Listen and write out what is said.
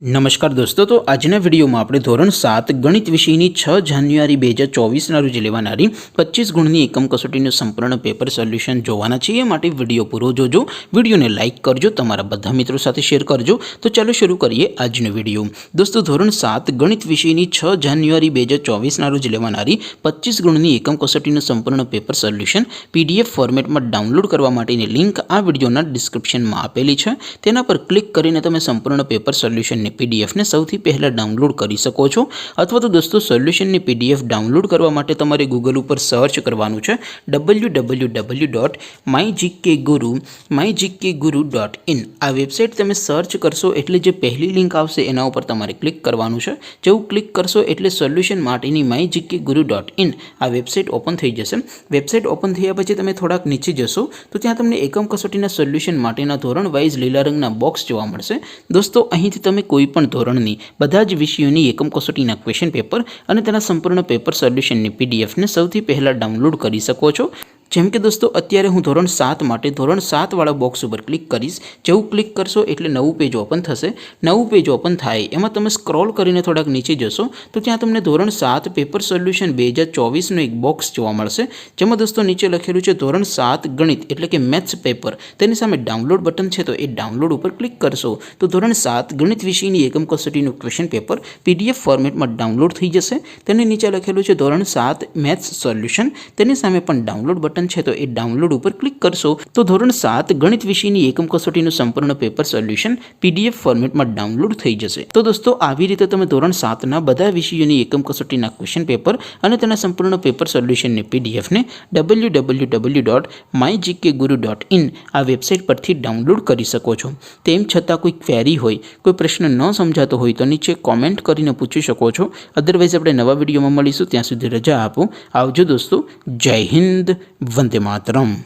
નમસ્કાર દોસ્તો, તો આજના વિડીયોમાં આપણે ધોરણ 7 ગણિત વિષયની 6 જાન્યુઆરી 2024ના રોજ લેવાનારી 25 ગુણની એકમ કસોટીનું સંપૂર્ણ પેપર સોલ્યુશન જોવાના છીએ। માટે વિડીયો પૂરો જોજો, વિડીયોને લાઇક કરજો, તમારા બધા મિત્રો સાથે શેર કરજો। તો ચાલો શરૂ કરીએ આજનો વિડીયો। દોસ્તો, ધોરણ 7 ગણિત વિષયની 6 જાન્યુઆરી 2024ના રોજ લેવાનારી 25 ગુણની એકમ કસોટીનું સંપૂર્ણ પેપર સોલ્યુશન PDF ફોર્મેટમાં ડાઉનલોડ કરવા માટેની લિંક આ વિડીયોના ડિસ્ક્રિપ્શનમાં આપેલી છે। તેના પર ક્લિક કરીને તમે સંપૂર્ણ પેપર સોલ્યુશન PDF ને સૌથી પહેલા ડાઉનલોડ કરી શકો છો। અથવા તો દોસ્તો, સોલ્યુશનની PDF ડાઉનલોડ કરવા માટે તમારે ગૂગલ ઉપર સર્ચ કરવાનું છે www.mygkguru.in। આ વેબસાઇટ તમે સર્ચ કરશો એટલે જે પહેલી લિંક આવશે એના ઉપર તમારે ક્લિક કરવાનું છે। જેવું ક્લિક કરશો એટલે સોલ્યુશન માટેની mygkguru.in આ વેબસાઇટ ઓપન થઈ જશે। વેબસાઇટ ઓપન થયા પછી તમે થોડાક નીચે જશો તો ત્યાં તમને એકમ કસોટીના સોલ્યુશન માટેના ધોરણ વાઇઝ લીલા રંગના બોક્સ જોવા મળશે। દોસ્તો, અહીંથી તમે કોઈ પણ ધોરણની બધા જ વિષયોની એકમ કસોટીના ક્વેશ્ચન પેપર અને તેના સંપૂર્ણ પેપર સોલ્યુશનની PDF ને સૌથી પહેલા ડાઉનલોડ કરી શકો છો। જેમ કે દોસ્તો, અત્યારે હું ધોરણ 7 માટે ધોરણ 7 વાળા બોક્સ ઉપર ક્લિક કરીશ। જેવું ક્લિક કરશો એટલે નવું પેજ ઓપન થશે। નવું પેજ ઓપન થાય એમાં તમે સ્ક્રોલ કરીને થોડાક નીચે જશો તો ત્યાં તમને ધોરણ 7 પેપર સોલ્યુશન 2024નું એક બોક્સ જોવા મળશે। જેમાં દોસ્તો નીચે લખેલું છે ધોરણ 7 ગણિત એટલે કે મેથ્સ પેપર। તેની સામે ડાઉનલોડ બટન છે, તો એ ડાઉનલોડ ઉપર ક્લિક કરશો તો ધોરણ 7 ગણિત વિષયની એકમ કસોટીનું ક્વેશ્ચન પેપર PDF ફોર્મેટમાં ડાઉનલોડ થઈ જશે। તેની નીચે લખેલું છે ધોરણ 7 મેથ્સ સોલ્યુશન। તેની સામે પણ ડાઉનલોડ બટન છે, તો એ ડાઉનલોડ ઉપર ક્લિક કરશો તો ધોરણ 7 ગણિત વિષયની એકમ કસોટીનું સંપૂર્ણ પેપર સોલ્યુશન PDF ફોર્મેટમાં ડાઉનલોડ થઈ જશે। તો દોસ્તો, આવી રીતે તમે ધોરણ 7ના બધા વિષયોની એકમ કસોટીના ક્વેશ્ચન પેપર અને તેના સંપૂર્ણ પેપર સોલ્યુશનની PDF ને www.mygkguru.in આ વેબસાઇટ પરથી ડાઉનલોડ કરી શકો છો। તેમ છતાં કોઈ ક્વેરી હોય, કોઈ પ્રશ્ન ન સમજાતો હોય તો નીચે કોમેન્ટ કરીને પૂછી શકો છો। અદરવાઇઝ આપણે નવા વિડીયોમાં મળીશું, ત્યાં સુધી રજા આપો। આવજો દોસ્તો, જય હિન્દ, વંદે માતરમ।